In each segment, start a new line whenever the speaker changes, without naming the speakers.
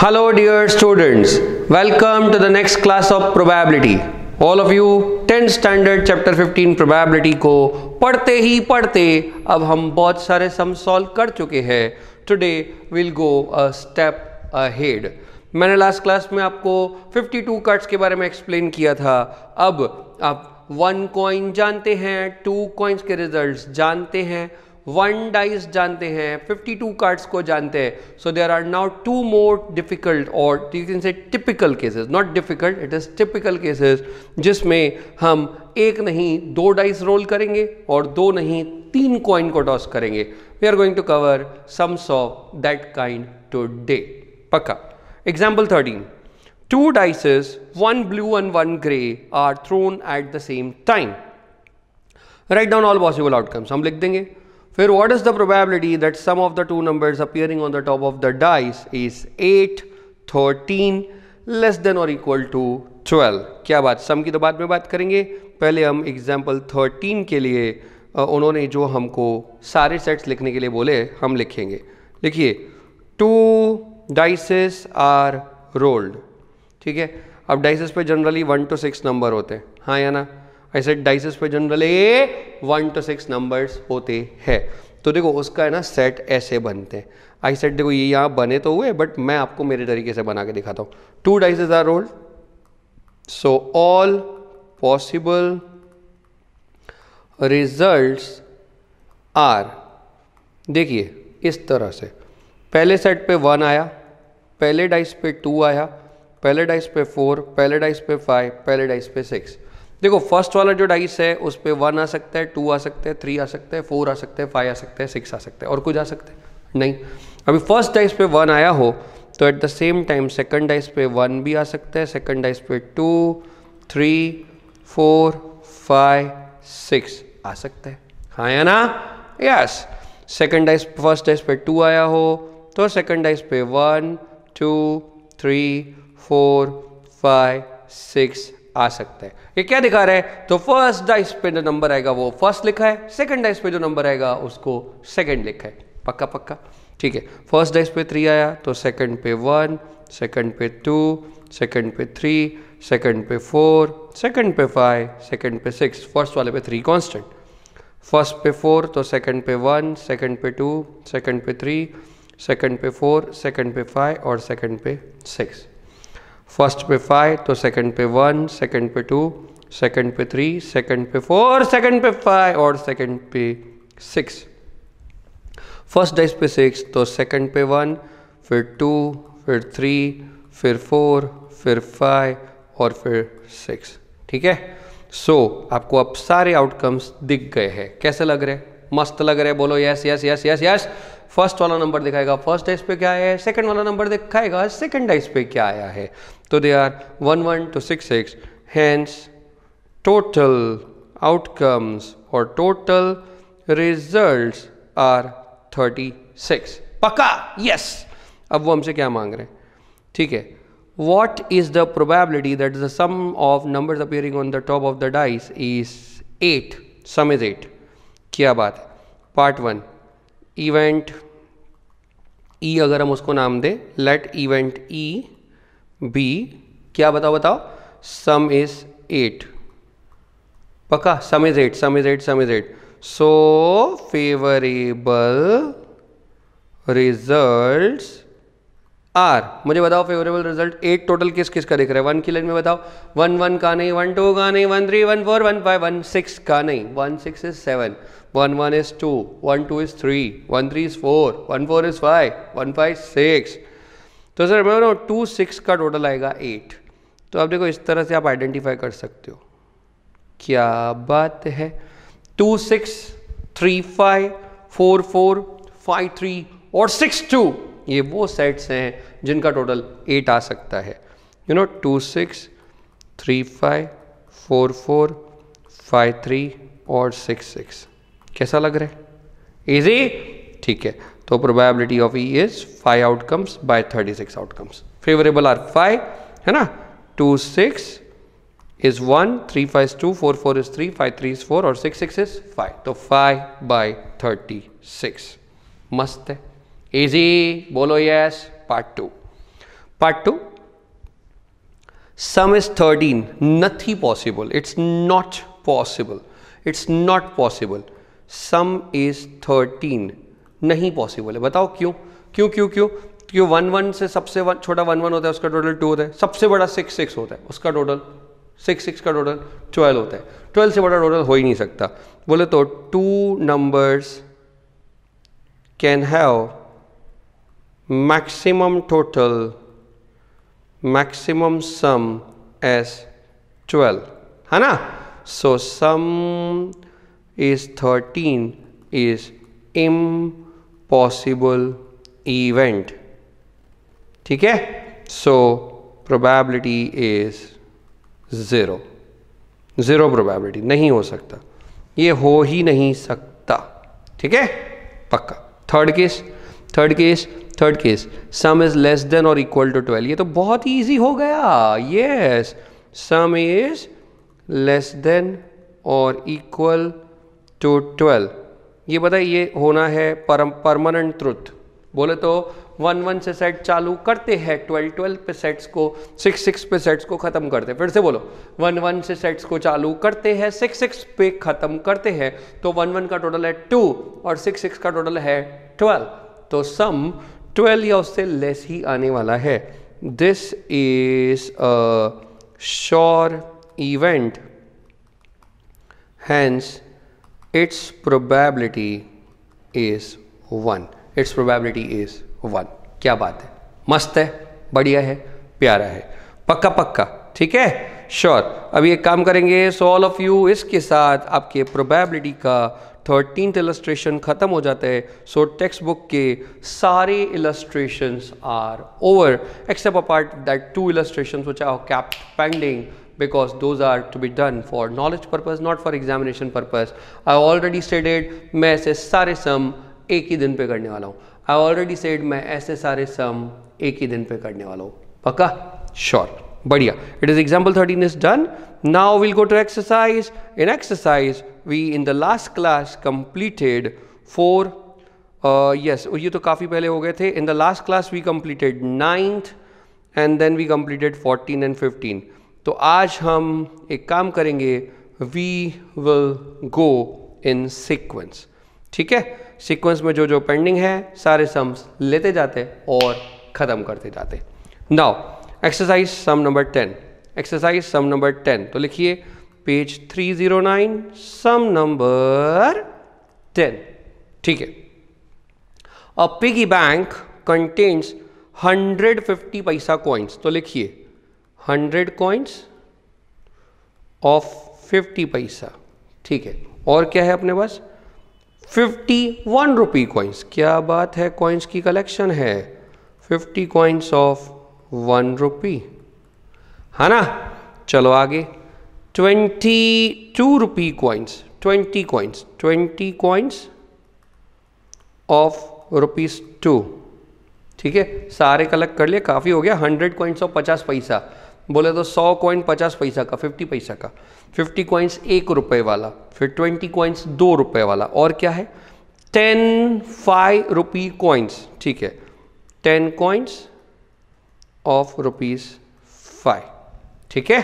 Hello dear students, welcome to the next class of probability. All of you 10th standard chapter 15 probability को पढ़ते ही पढ़ते अब हम बहुत सारे सम सॉल्व कर चुके हैं. Today we'll go a step ahead. मैंने लास्ट क्लास में आपको 52 कट्स के बारे में एक्सप्लेन किया था. अब आप 1 कॉइन जानते हैं, 2 कॉइन्स के रिजल्ट्स जानते हैं, 1 डाइस जानते हैं, 52 कार्ड्स को जानते हैं. So there are now 2 more difficult और you can say typical cases, not difficult, it is typical cases जिसमें हम एक नहीं 2 डाइस रोल करेंगे और 2 नहीं 3 कॉइन को टॉस करेंगे. We are going to cover sums of that kind today. पक्का. Example 13. 2 dices, 1 blue and 1 grey are thrown at the same time. Write down all possible outcomes. हम लिख देंगे. फिर what is the probability that sum of the two numbers appearing on the top of the dice is 8, 13 less than or equal to 12. क्या बात, सम की तो बाद में बात करेंगे. पहले हम एग्जाम्पल 13 के लिए उन्होंने जो हमको सारे सेट्स लिखने के लिए बोले हम लिखेंगे. लिखिए 2 dices are rolled. ठीक है. अब डाइसेस पे जनरली 1 to 6 नंबर होते हैं, हाँ या ना. ऐसे डाइसेस पे जनरली 1 to 6 नंबर्स होते हैं. तो देखो उसका है ना सेट ऐसे बनते हैं. आई सेट देखो ये यहाँ बने तो हुए, बट मैं आपको मेरे तरीके से बना के दिखाता हूँ. 2 dices are rolled, so all possible results are, देखिए इस तरह से. पहले सेट पे 1 आया, पहले डाइस पे 2 आया, पहले डाइस पे 4, पहले डाइस पे 5, पहले डाइस पे 6. देखो फर्स्ट वाला जो डाइस है उस पे 1 आ सकता है, 2 आ सकता है, 3 आ सकता है, 4 आ सकता है, 5 आ सकता है, 6 आ सकता है, और कुछ आ सकता है नहीं. अभी फर्स्ट डाइस पे 1 आया हो तो at the same time second dice पे 1 भी आ सकता है, सेकंड डाइस पे 2, 3, 4, 5, 6 आ सकता है, हाँ या ना. Yes. Second dice first dice पे 2 आया हो तो सेकंड डाइस पे 1, 2, 3, 4, 5, 6 आ सकता है. ये क्या दिखा रहा है? तो फर्स्ट डाइस पे जो नंबर आएगा वो फर्स्ट लिखा है, सेकंड डाइस पे जो नंबर आएगा उसको सेकंड लिखा है. पक्का पक्का. ठीक है. फर्स्ट डाइस पे 3 आया तो सेकंड पे 1, सेकंड पे 2, सेकंड पे 3, सेकंड पे 4, सेकंड पे 5, सेकंड पे 6. फर्स्ट वाले पे 3 कांस्टेंट. फर्स्ट पे 4 तो सेकंड पे 1, सेकंड पे 2, सेकंड पे 3, सेकंड पे 4, सेकंड पे 5 और सेकंड पे 6. फर्स्ट पे 5 तो सेकंड पे 1, सेकंड पे 2, सेकंड पे 3, सेकंड पे 4, सेकंड पे 5 और सेकंड पे 6. फर्स्ट डाइस पे 6 तो सेकंड पे 1, फिर 2, फिर 3, फिर 4, फिर 5 और फिर 6. ठीक है. सो आपको अब सारे आउटकम्स दिख गए हैं. कैसे लग रहे हैं? मस्त लग रहे हैं. बोलो yes yes yes yes yes. First वाला नंबर दिखाएगा फर्स्ट डाइस पे क्या है, सेकंड वाला नंबर दिखाएगा सेकंड डाइस पे क्या आया है. तो they are 1 1 to 6 6. Hence total outcomes और टोटल रिजल्ट्स आर 36. पक्का. यस. अब वो हमसे क्या मांग रहे हैं? ठीक है. What is the probability that the sum of numbers appearing on the top of the dice is 8? Sum is 8. क्या बात है. पार्ट 1. इवेंट ई अगर हम उसको नाम दें, लेट इवेंट ई बी क्या, बताओ बताओ. Sum is 8. पक्का. Sum is 8, sum is 8, sum is 8. So favourable results are, मुझे बताओ फेवरेबल रिजल्ट 8 टोटल किस किस का दिख रहा है? 1 की लाइन में बताओ. 1 1 का नहीं, 1 2 का नहीं, 1 3 1 4 1 5 1 6 का नहीं, 1 6 is 7, 1 1 is 2, 1 2 is 3, 1 3 is 4, 1 4 is 5, 1 5 6. तो सर मैं 2 6 का टोटल आएगा 8. तो अब देखो इस तरह से आप आइडेंटिफाई कर सकते हो. क्या बात है. 2 6 3 5 4 4 5 3 और 6 2, ये वो सेट्स हैं जिनका टोटल 8 आ सकता है. 2 6 3 5 4 4 5 3 और 6 6. कैसा लग रहा है? इजी. ठीक है. तो probability of E is 5 outcomes by 36 outcomes. Favourable are 5, है ना. 2 6 is 1, 3 5 is 2, 4 4 is 3, 5 3 is 4 और 6 6 is 5. तो 5 बाय 36. मस्त है. इजी. बोलो yes. Part 2. Part 2. Sum is 13. Nothing possible. It's not possible. It's not possible. Sum is 13. नहीं possible है. बताओ क्यों? क्यों क्यों क्यों? क्यों 1 1 से सबसे छोटा 1 1 होता है, उसका टोटल 2 होता है. सबसे बड़ा 6 6 होता है, उसका टोटल 6 6 का टोटल 12 होता है. 12 से बड़ा टोटल हो ही नहीं सकता. बोले तो 2 numbers can have maximum sum as 12, है ना? So sum is 13 is impossible event. ठीक है? So probability is 0. 0 probability. नहीं हो सकता, ये हो ही नहीं सकता. ठीक है? पक्का. Third case some is less than और इक्वल टू 12. ये तो बहुत ही ईजी हो गया. Yes, some is less than और इक्वल टू 12. ये बताइए, ये होना है परमानेंट ट्रुथ. बोले तो 1 1 से सेट चालू करते हैं, 12 12 पे सेट्स को, 6 6 पे सेट्स को खत्म करते हैं. फिर से बोलो, 1 1 से सेट्स को चालू करते हैं, 6 6 पे खत्म करते हैं. तो 1 1 का टोटल है 2 और 6 6 का टोटल है 12. तो सम 12 या उससे लेस ही आने वाला है. This is a sure event, hence it's probability is 1. It's probability is 1. क्या बात है, मस्त है, बढ़िया है, प्यारा है. पक्का पक्का. ठीक है, श्योर. अभी एक काम करेंगे. सो ऑल ऑफ यू, इसके साथ आपके प्रोबेबिलिटी का 13th इलस्ट्रेशन खत्म हो जाता है. सो टेक्स्ट बुक के सारे illustrations are over except apart that 2 illustrations which are kept pending because those are to be done for knowledge purpose, not for examination purpose. I already stated मैं ऐसे सारे सम एक ही दिन पे करने वाला हूँ. I already said मैं ऐसे सारे सम एक ही दिन पे करने वाला हूँ. पक्का? श्योर. बढ़िया. It is example 13 is done. Now we'll go to exercise. In exercise, we in the last class completed 4. Yes, ये तो काफ़ी पहले हो गए थे. In the last class we completed 9th and then we completed 14 and 15. तो आज हम एक काम करेंगे. We will go in sequence. ठीक है? सीक्वेंस में जो जो पेंडिंग है सारे सम्स लेते जाते और ख़त्म करते जाते. Now exercise sum number 10. Exercise sum number 10. तो लिखिए पेज 309, सम नंबर 10. ठीक है. अ पिगी बैंक कंटेन्स 150 पैसा कॉइन्स. तो लिखिए 100 कॉइन्स ऑफ 50 पैसा. ठीक है. और क्या है अपने पास? 51 रुपी कॉइन्स. क्या बात है, कॉइन्स की कलेक्शन है. 50 कॉइन्स ऑफ 1 रुपी, है ना? चलो आगे. 22 रुपी कॉइन्स. 20 coins of ₹2. ठीक है, सारे कलेक्ट कर लिए, काफ़ी हो गया. 100 कॉइन्स ऑफ 50 पैसा. बोले तो 100 कॉइन 50 पैसा का, 50 पैसा का. 50 कॉइन्स 1 रुपये वाला. फिर 20 कॉइन्स 2 रुपये वाला. और क्या है? 10 5 रुपी कॉइन्स. ठीक है, 10 कॉइन्स ऑफ ₹5. ठीक है.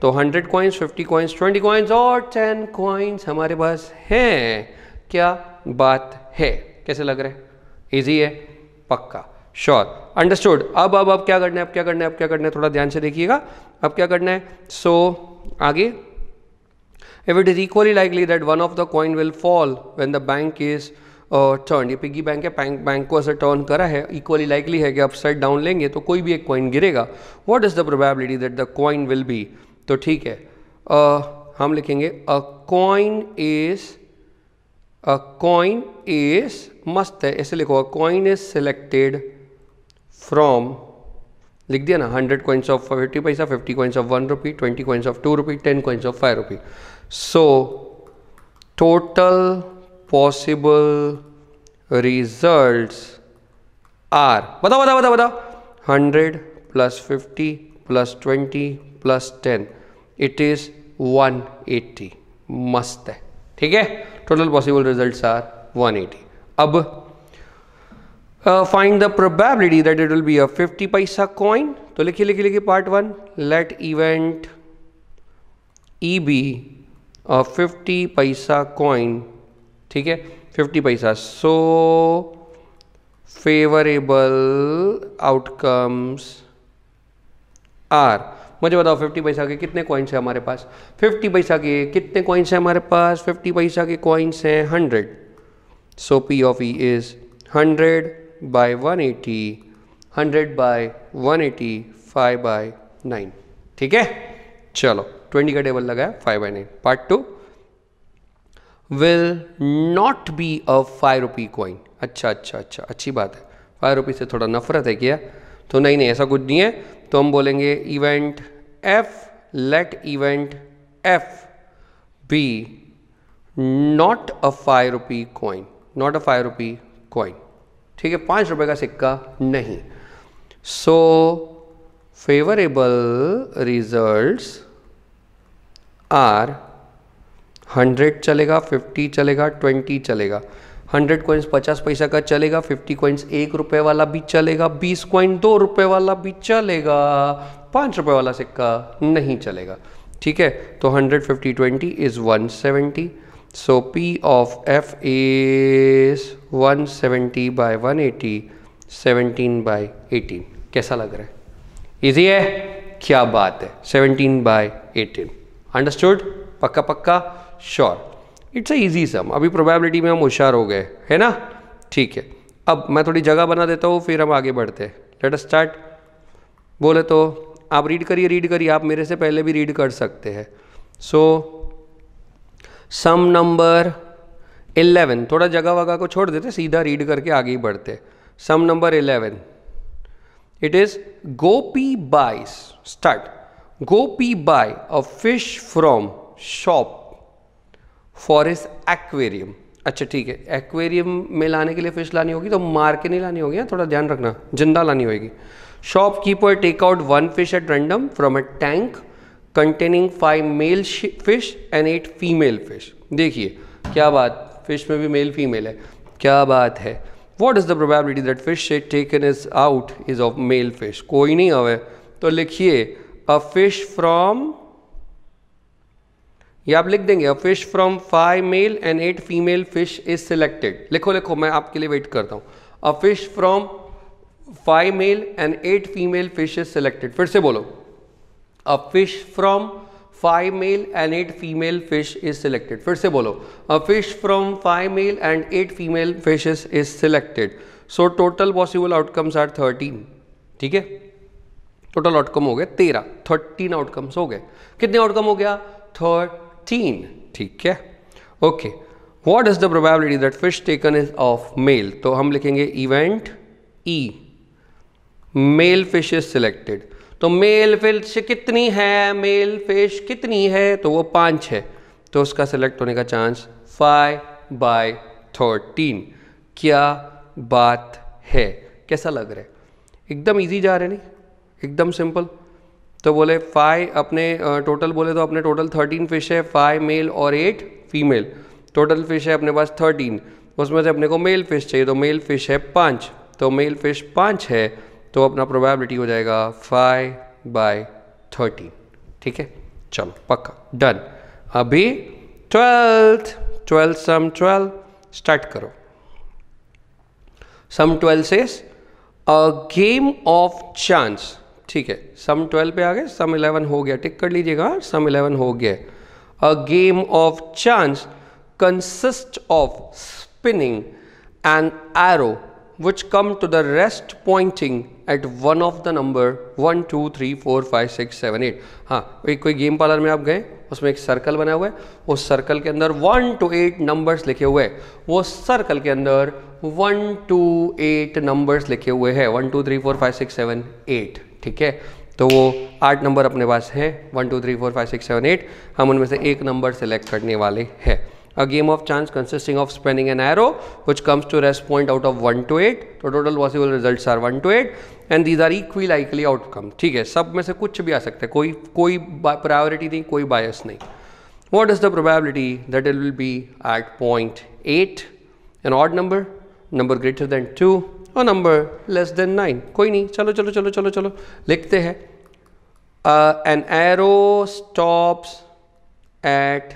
तो 100 कॉइन्स, 50 कॉइन्स, 20 कॉइन्स और 10 कॉइन्स हमारे पास हैं. क्या बात है? कैसे लग रहा है? इजी है? पक्का? श्योर. अंडरस्टूड. अब क्या करना है? थोड़ा ध्यान से देखिएगा. अब क्या करना है? सो आगे, if it is equally likely that one of the coin will fall when the bank is turn. ये पिगी बैंक है, बैंक को ऐसे टर्न करा है. इक्वली लाइकली है कि अपसाइड डाउन लेंगे तो कोई भी एक कॉइन गिरेगा. What is the probability that the coin will be? तो ठीक है, हम लिखेंगे अ कॉइन इज मस्त है, ऐसे लिखो. A coin is selected from, लिख दिया ना, 100 coins of 50 paisa, 50 coins of 1 rupee, 20 coins of 2 rupee, 10 coins of 5 rupee. So total possible results are, बताओ 100 plus 50 plus 20 plus 10, it is 180. मस्त है. ठीक है, टोटल पॉसिबल रिजल्ट्स आर 180. अब find the probability that it will be a 50 paisa coin. तो लिखिए लिखिए लिखिए part 1, let event E be a 50 paisa coin, ठीक है 50 पैसा। सो फेवरेबल आउटकम्स आर, मुझे बताओ 50 पैसा के कितने कॉइन्स हैं हमारे पास? 50 पैसा के कितने कॉइन्स हैं हमारे पास? 50 पैसा के कॉइन्स हैं 100। So P of E is 100 by 180, 100 by 180, 5 by 9, ठीक है। चलो 20 का टेबल लगाया, 5 by 9। Part 2, will not be a 5 rupee coin. अच्छा अच्छा अच्छा, अच्छी बात है। 5 रुपी से थोड़ा नफरत है क्या? तो नहीं नहीं, ऐसा कुछ नहीं है। तो हम बोलेंगे event F, let event F be not a 5 rupee coin, not a 5 rupee coin, ठीक है, 5 रुपए का सिक्का नहीं। सो फेवरेबल रिजल्ट्स आर 100 चलेगा, 50 चलेगा, 20 चलेगा। 100 कॉइन्स 50 पैसा का चलेगा, 50 कॉइन्स 1 रुपये वाला भी चलेगा, 20 कॉइन 2 रुपये वाला भी चलेगा, 5 रुपये वाला सिक्का नहीं चलेगा, ठीक है। तो 100, 50, 20 is 170। So P of F is 170 by 180, 17 by 18। कैसा लग रहा है? इजी है? क्या बात है, 17 बाय 18। अंडरस्टूड? पक्का पक्का? श्योर। इट्स अ इजी सम। अभी प्रोबेबिलिटी में हम होशियार हो गए, है ना? ठीक है, अब मैं थोड़ी जगह बना देता हूँ, फिर हम आगे बढ़ते हैं। Let us start. बोले तो आप रीड करिए, आप मेरे से पहले भी रीड कर सकते हैं। सो सम नंबर 11, थोड़ा जगह वगह को छोड़ देते, सीधा रीड करके आगे ही बढ़ते। Sum number 11, it is Gopi buys, start. Gopi buy a fish from shop for his aquarium. अच्छा ठीक है, एक्वेरियम में लाने के लिए फिश लानी होगी तो मार के नहीं लानी होगी, थोड़ा ध्यान रखना, जिंदा लानी होगी। Shopkeeper take out 1 fish at random from a tank containing 5 male fish and 8 female fish. देखिए क्या बात, फिश में भी मेल फीमेल है, क्या बात है। What is the probability that fish taken is out is of mail fish? कोई नहीं आवे तो लिखिए अ फिश फ्रॉम, ये आप लिख देंगे, a fish from 5 male and 8 female fish is selected. लिखो लिखो, मैं आपके लिए वेट करता हूं। A fish from 5 male and 8 female fish is selected. फिर से बोलो, a fish from 5 male and 8 female fish is selected. फिर से बोलो, a fish from 5 male and 8 female fishes is selected. So total possible outcomes are 13, ठीक है। Total outcome हो गए 13, 13 आउटकम्स हो गए। कितने आउटकम हो गया? 13, ठीक है। Okay, what is the probability that fish taken is of male? तो हम लिखेंगे event E, male fish is selected. तो मेल फिश कितनी है? मेल फिश कितनी है? तो वो 5 है, तो उसका सिलेक्ट होने का चांस 5/13। क्या बात है, कैसा लग रहा है? एकदम इजी जा रहे नहीं, एकदम सिंपल। तो बोले 5 अपने टोटल बोले तो अपने टोटल 13 फिश है, 5 मेल और 8 फीमेल। टोटल फिश है अपने पास 13, उसमें से अपने को मेल फिश चाहिए, तो मेल फिश है 5, तो मेल फिश 5 है, तो अपना प्रोबेबिलिटी हो जाएगा 5/13, ठीक है। चलो पक्का डन। अभी 12th सम 12 स्टार्ट करो। सम 12 से अ गेम ऑफ चांस, ठीक है। सम 12 पे आ गए, सम 11 हो गया, टिक कर लीजिएगा, सम 11 हो गया। A game of chance consist of spinning an arrow which come to the rest pointing at one of the number 1 2 3 4 5 6 7 8। हाँ, कोई गेम पार्लर में आप गए, उसमें एक सर्कल बना हुआ है, उस सर्कल के अंदर 1 to 8 नंबर्स लिखे हुए हैं, वो सर्कल के अंदर 1 to 8 नंबर्स लिखे हुए हैं, 1 2 3 4 5 6 7 8, ठीक है। तो वो 8 नंबर अपने पास है, 1 2 3 4 5 6 7 8। हम उनमें से एक नंबर सेलेक्ट करने वाले हैं। A game of chance consisting of spinning an arrow which comes to rest point out of 1 to 8. So total possible results are 1 to 8 and these are equally likely outcome. ठीक है, सब में से कुछ भी आ सकता है, कोई प्रायोरिटी नहीं, कोई बायस नहीं। What is the probability that it will be at point 8, an odd number greater than 2, a number less than 9। कोई नहीं, चलो चलो चलो चलो चलो लिखते हैं। An arrow stops at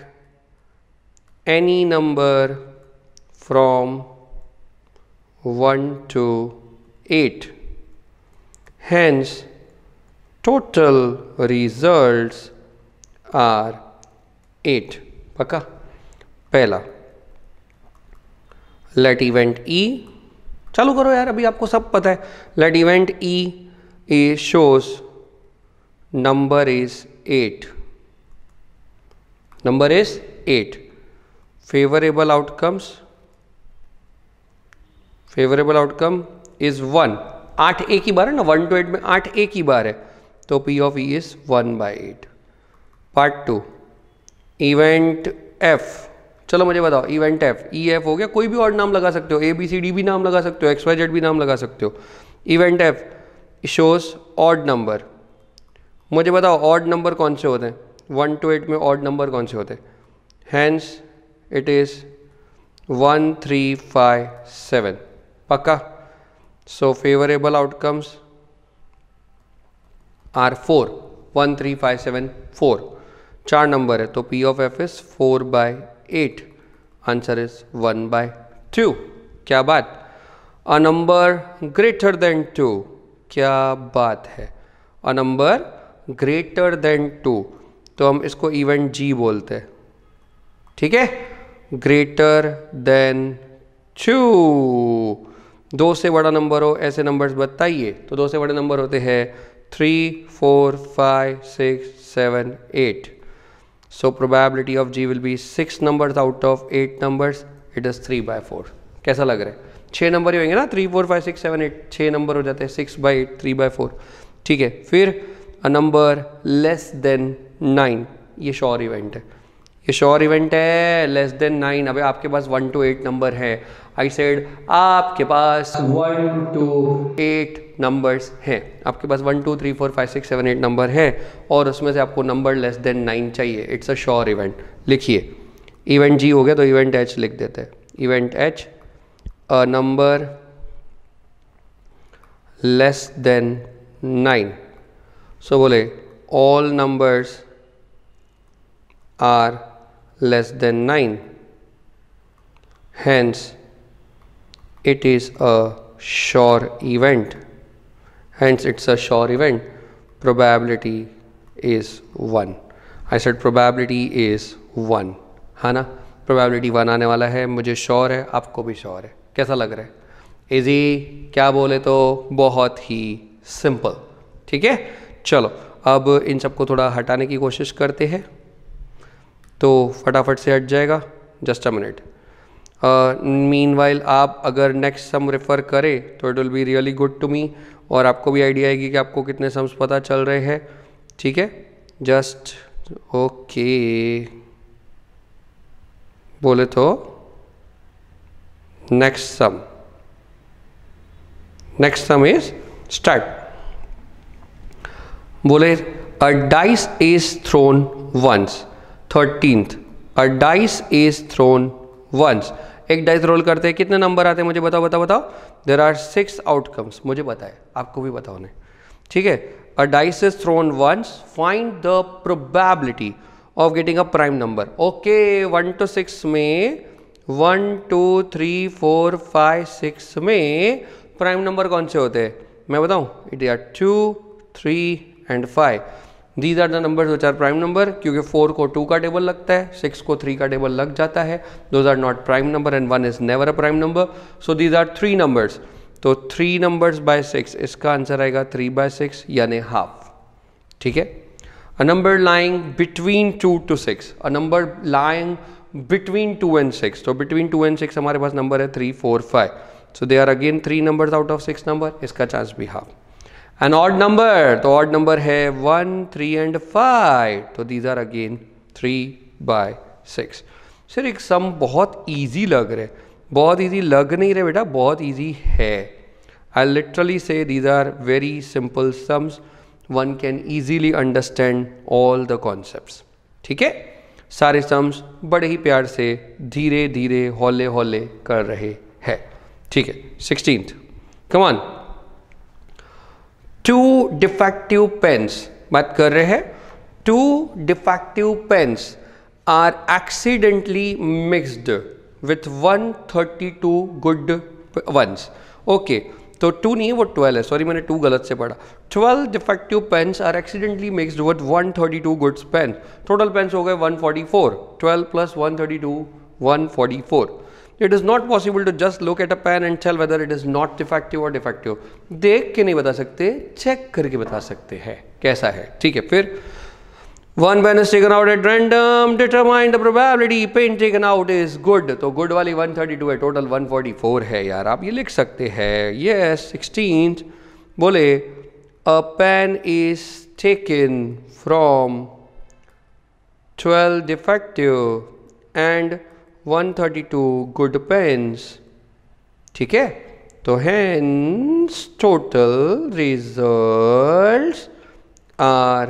any number from 1 to 8, hence total results are 8। पक्का? पहला लेट इवेंट ई, चालू करो यार, अभी आपको सब पता है। Let event E shows number is 8, number is 8। Favourable outcome is 1। 8 एक ही बार है ना, 1 to 8 में 8 एक ही बार है, तो P of E is 1/8। Part 2, event F। चलो मुझे बताओ, इवेंट F, ई एफ हो गया, कोई भी और नाम लगा सकते हो, ABCD भी नाम लगा सकते हो, XYZ भी नाम लगा सकते हो। Event F shows odd number. मुझे बताओ ऑड नंबर कौन से होते हैं? 1 to 8 में ऑड नंबर कौन से होते हैं? Hence it is 1 3 5 7। पक्का? So favourable outcomes are 4, 1 3 5 7 4। 4 नंबर है, तो P of F is 4/8। Answer is 1/2। क्या बात? A number greater than 2। क्या बात है? अ नंबर ग्रेटर देन 2, तो हम इसको इवेंट G बोलते हैं। ठीक है? Greater than 2। 2 से बड़ा नंबर हो, ऐसे नंबर्स बताइए। तो 2 से बड़े नंबर होते हैं 3 4 5 6 7 8। So probability of G will be 6 numbers out of 8 numbers. It is 3/4। कैसा लग रहा है? 6 नंबर ही होंगे ना, 3 4 5 6 7 8, 6 नंबर हो जाते हैं, 6/8 3/4। ठीक है, फिर अ नंबर लेस देन 9, ये श्योर इवेंट है, ये श्योर इवेंट है। लेस देन 9, अबे आपके पास 1 to 8 नंबर है। आई सेड आपके पास 1 to 8 नंबर्स हैं, आपके पास 1 2 3 4 5 6 7 8 नंबर है, और उसमें से आपको नंबर लेस देन 9 चाहिए। It's a sure event. लिखिए, इवेंट G हो गया, तो इवेंट H लिख देते हैं। Event H, a number less than 9। So बोले all numbers are less than 9, hence it is a sure event, hence it's a sure event। probability is 1। I said probability is 1, है ना? probability 1 आने वाला है, मुझे श्योर है, आपको भी श्योर है। कैसा लग रहा है? इजी? क्या बोले तो बहुत ही सिंपल। ठीक है, चलो अब इन सबको थोड़ा हटाने की कोशिश करते हैं, तो फटाफट से हट जाएगा। Just a minute. मीनवाइल आप अगर नेक्स्ट सम रेफ़र करें तो it will be really good to me, और आपको भी आइडिया आएगी कि आपको कितने सम्स पता चल रहे हैं। ठीक है, जस्ट ओके बोले तो नेक्स्ट सम इज स्टार्ट। बोले a dice is thrown once, 13th, a dice is thrown once. एक डाइस रोल करते हैं, कितने नंबर आते हैं मुझे बताओ बताओ बताओ। देर आर 6 आउटकम्स, मुझे पता है, आपको भी पता होने। ठीक है, a dice is thrown once, find the probability of getting a prime number. Okay, 1 to 6 में 1 2 3 4 5 6 में प्राइम नंबर कौन से होते हैं मैं बताऊं? It are 2 3 and 5। These are the numbers which are prime number, क्योंकि 4 को 2 का टेबल लगता है, 6 को 3 का टेबल लग जाता है। Those are not prime number and 1 is never a prime number. So these are 3 numbers। तो 3 numbers by 6, इसका आंसर आएगा 3/6 यानी हाफ। ठीक है, a number lying between 2 to 6, a number lying between 2 and 6, तो between 2 and 6 हमारे पास number है 3 4 5। So they are again 3 numbers out of 6 number, इसका चांस भी हाफ। एन ऑड नंबर, तो ऑड नंबर है 1 3 and 5, तो दीज आर अगेन 3/6। सर एक सम बहुत इजी लग रहे, बहुत इजी लग नहीं रहे बेटा, बहुत इजी है। I literally say these are very simple sums, one can easily understand all the concepts. ठीक है, सारे सम्स बड़े ही प्यार से धीरे धीरे हौले हौले कर रहे हैं। ठीक है, 16th come on. 2 defective pens बात कर रहे हैं। 2 defective pens are accidentally mixed with 132 good ones. Okay, तो 2 नहीं है वो 12 है, सॉरी मैंने 2 गलत से पढ़ा। 12 defective pens are accidentally mixed with 132 goods pen. Total pens हो गए 144। 12 + 132 144। It is not possible to just look at a pen and tell whether it is not defective or defective. देख के नहीं बता सकते, चेक करके बता सकते हैं कैसा है। ठीक है, फिर 1 pen is taken out at random, determine the probability pen taken out is good। तो good वाली 132 है, टोटल 144 है यार, आप ये लिख सकते हैं। Yes, 16 बोले a pen is taken from 12 defective and 132 good pens। ठीक है, तो hence total results are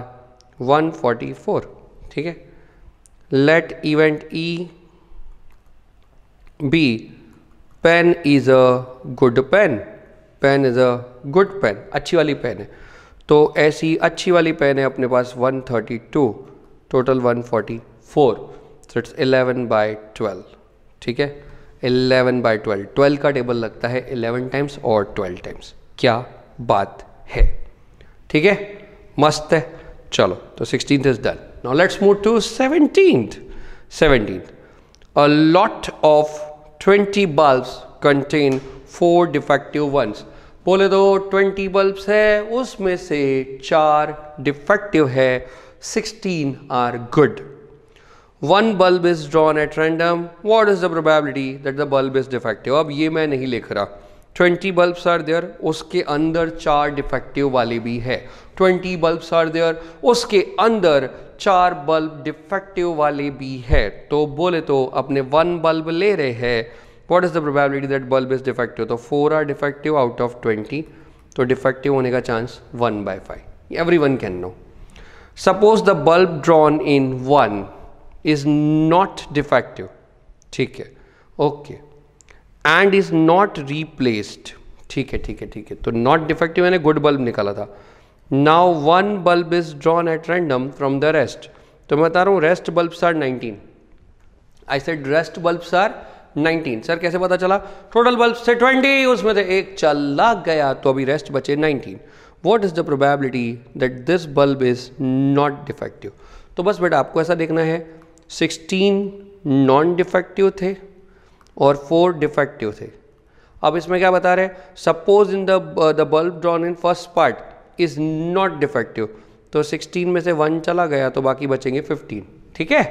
144। ठीक है, let event E be pen is a good pen। pen is a good pen, अच्छी वाली पेन है, तो ऐसी अच्छी वाली पेन है अपने पास 132, टोटल 144। so it's 11/12। ठीक है, 11/12। 12 का टेबल लगता है 11 टाइम्स और 12 टाइम्स। क्या बात है, ठीक है, मस्त है। चलो, तो 16th is done। Now let's move to 17th। 17th, a lot of 20 bulbs contain 4 defective ones। बोले तो 20 bulbs है, उसमें से 4 defective है, 16 are good। 1 bulb is drawn at random, what is the probability that the bulb is defective। अब ये मैं नहीं लिख रहा, 20 bulbs are there, उसके अंदर 4 डिफेक्टिव वाले भी है। 20 bulbs are there, उसके अंदर 4 बल्ब डिफेक्टिव वाले भी है। तो बोले तो अपने 1 बल्ब ले रहे हैं, what is the probability that bulb is defective। तो 4 are defective out of 20, तो डिफेक्टिव होने का chance 1/5, everyone can know। Suppose the bulb drawn in 1 is not defective। ठीक है, okay, and is not replaced। ठीक है, ठीक है, ठीक है, तो not defective मैंने गुड बल्ब निकाला था। now 1 bulb is drawn at random from the rest। तो मैं बता रहा हूँ rest bulbs are 19। I said rest bulbs are 19। Sir कैसे पता चला, टोटल bulbs थे 20, उसमें से एक चला गया, तो अभी रेस्ट बचे 19। what is the probability that this bulb is not defective। तो बस बेटा आपको ऐसा देखना है, 16 नॉन डिफेक्टिव थे और 4 डिफेक्टिव थे। अब इसमें क्या बता रहे हैं, suppose in the bulb drawn in first part is not defective, तो 16 में से 1 चला गया, तो बाकी बचेंगे 15। ठीक है,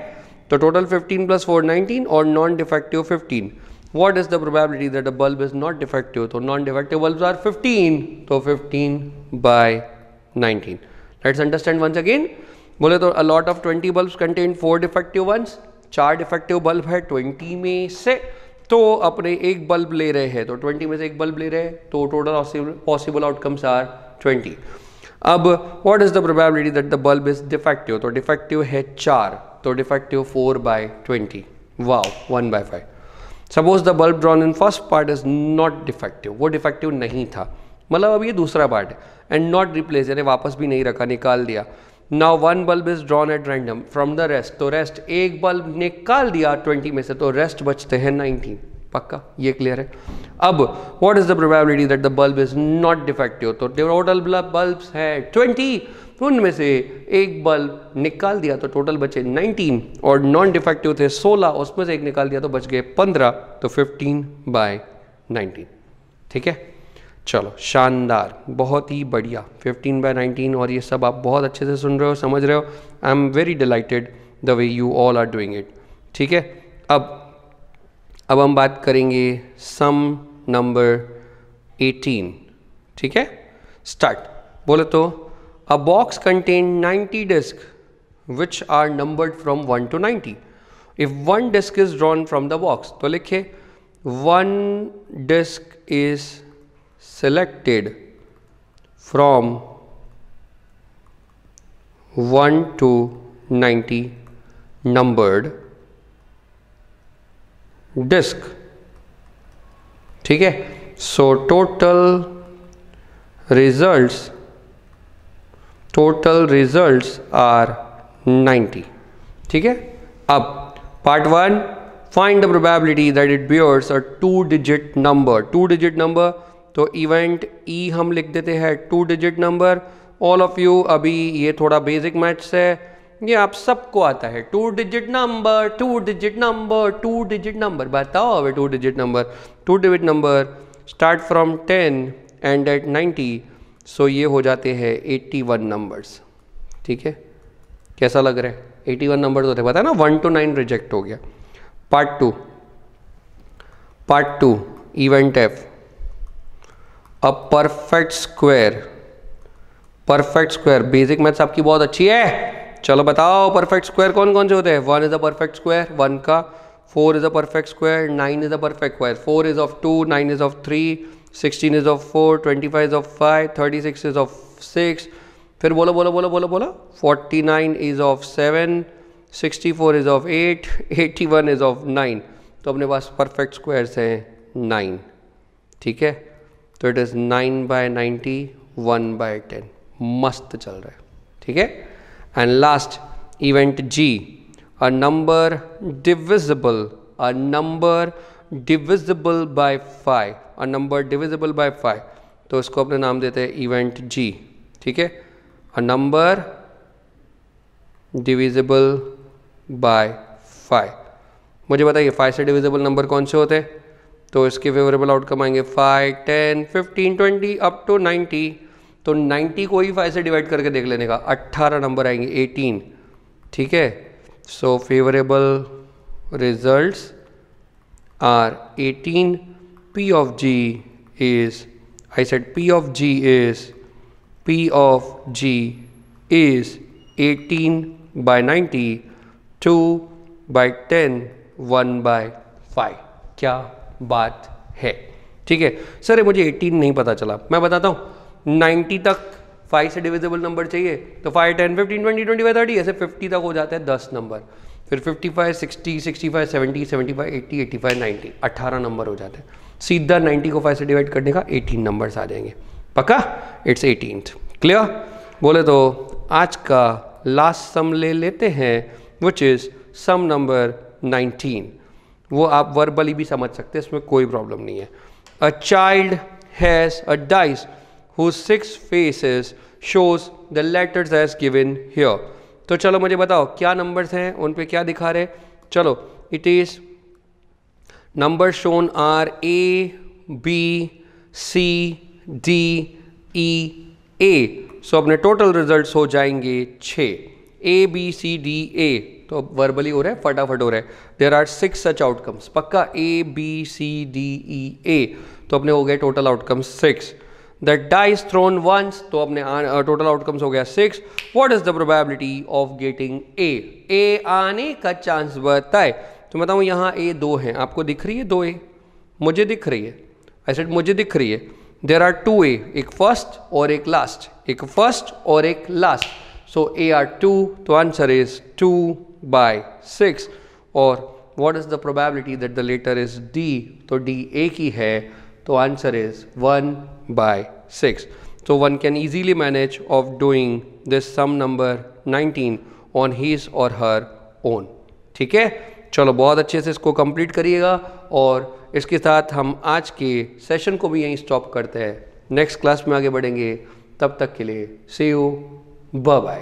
तो टोटल 15 + 4 19 और non defective 15। What is the probability that the bulb is not defective. तो नॉन डिफेक्टिव बल्ब्स आर 15, तो 15/19। Let's understand once again. बोले तो a lot of 20 bulbs contain 4 defective ones, 4 defective bulb है 20 में से, तो अपने एक बल्ब ले रहे हैं, तो 20 में से एक बल्ब ले रहे हैं, तो टोटल पॉसिबल आउटकम्स आर 20। अब what is the probability that the bulb is defective. तो डिफेक्टिव है 4, तो defective 4/20, wow 1/5। Suppose the bulb drawn in first part is not defective, वो डिफेक्टिव नहीं था, मतलब अब ये दूसरा पार्ट है, एंड नॉट रिप्लेस यानी वापस भी नहीं रखा, निकाल दिया। Now 1 bulb is drawn at random from the rest, तो रेस्ट एक बल्ब निकाल दिया 20 में से, तो रेस्ट बचते हैं 19। पक्का, ये क्लियर है। अब what is the probability that the bulb is not defective. तो टोटल बल्ब्स है 20, उनमें से एक बल्ब निकाल दिया, तो टोटल बचे 19, और नॉन डिफेक्टिव थे 16, उसमें से एक निकाल दिया तो बच गए 15, तो 15/19। ठीक है, चलो शानदार, बहुत ही बढ़िया, 15/19। और ये सब आप बहुत अच्छे से सुन रहे हो, समझ रहे हो। I am very delighted the way you all are doing it. ठीक है, अब हम बात करेंगे सम नंबर 18। ठीक है, स्टार्ट। बोले तो a box contain 90 disc which are numbered from 1 to 90। If 1 disc is drawn from the box, तो लिखे 1 disc is selected from 1 to 90 numbered disk। ठीक है, so total रिजल्ट्स आर 90। ठीक है, अब part 1, find the probability that it bears a 2 digit number. 2 digit number, तो event E हम लिख देते हैं 2 digit number. All of you, अभी ये थोड़ा बेसिक मैथ्स है, ये आप सबको आता है। 2 digit number, 2 digit number, 2 digit number, बताओ अभी 2 digit number. 2 digit number start from 10 and at 90, so ये हो जाते हैं 81 नंबर्स। ठीक है, कैसा लग रहा है? 81 नंबर होते, पता है ना, 1 to 9 रिजेक्ट हो गया। Part two event F, a perfect square. Perfect square, basic maths आपकी बहुत अच्छी है। चलो बताओ परफेक्ट स्क्वायर कौन कौन से होते हैं? 1 इज अ परफेक्ट स्क्वायर 1 का, 4 is a perfect square, 9 is a perfect square, 4 is of 2, 9 is of 3, 16 is of 4, 25 is of 5, 36 is of 6, फिर बोलो बोलो बोलो बोलो बोलो, 49 is of 7, 64 is of 8, 81 is of 9। तो अपने पास परफेक्ट स्क्वायर्स हैं 9। ठीक है, तो इट इज़ 9 by 90, 1 by 10। मस्त चल रहा है। ठीक है, and last event G, a number divisible by 5, a number divisible by 5, तो इसको अपने नाम देते हैं इवेंट जी। ठीक है, अ नंबर डिविजिबल बाय 5। मुझे बताइए 5 से डिविजिबल नंबर कौन से होते हैं? तो इसके फेवरेबल आउटकम आएंगे 5, 10, 15, 20 अप टू 90। तो 90 को ही 5 से डिवाइड करके देख लेने का, 18 नंबर आएंगे, 18। ठीक है, so favourable results are 18। P of G is, I said P of G is 18 by 90, 2 by 10, 1 by 5। क्या बात है? ठीक है सर, ये मुझे 18 नहीं पता चला, मैं बताता हूँ। 90 तक 5 से डिविजिबल नंबर चाहिए, तो 5, 10, 15, 20, 25, 30, ऐसे 50 तक हो जाते हैं 10 नंबर, फिर 55, 60, 65, 70, 75, 80, 85, 90, 18 नंबर हो जाते हैं। सीधा 90 को 5 से डिवाइड करने का 18 नंबर्स आ जाएंगे। पक्का? It's 18th। क्लियर? बोले तो आज का लास्ट सम ले लेते हैं, विच इज़ सम नंबर 19। वो आप वर्बली भी समझ सकते हैं, इसमें कोई प्रॉब्लम नहीं है। A child has a dice whose 6 faces shows the letters as given here। तो चलो मुझे बताओ क्या नंबर्स हैं, उन पे क्या दिखा रहे? चलो, it is numbers shown are A, B, C, D, E, A। सो अपने टोटल रिजल्ट्स हो जाएंगे 6। A, B, C, D, A। तो वर्बली हो रहा है, फटाफट हो रहा है। There are 6 such outcomes. पक्का? A, B, C, D, E, A। तो अपने हो गए total outcomes 6। The dice thrown once, तो अपने टोटल आउटकम्स हो गया 6। What is the probability of getting A? A आने का चांस बताए। तो मैं बताऊँ यहाँ A 2 हैं, आपको दिख रही है 2 A? मुझे दिख रही है, आई सेड मुझे दिख रही है। देयर आर 2 A, एक फर्स्ट और एक लास्ट, एक फर्स्ट और एक लास्ट। सो A आर 2, तो आंसर इज 2 by 6। और what is the probability that the letter is D? तो D A की है, तो answer is 1 by 6। So one can easily manage of doing this sum number 19 on his or her own। ठीक है, चलो बहुत अच्छे से इसको कंप्लीट करिएगा, और इसके साथ हम आज के सेशन को भी यहीं स्टॉप करते हैं। नेक्स्ट क्लास में आगे बढ़ेंगे, तब तक के लिए सी यू, बाय बाय।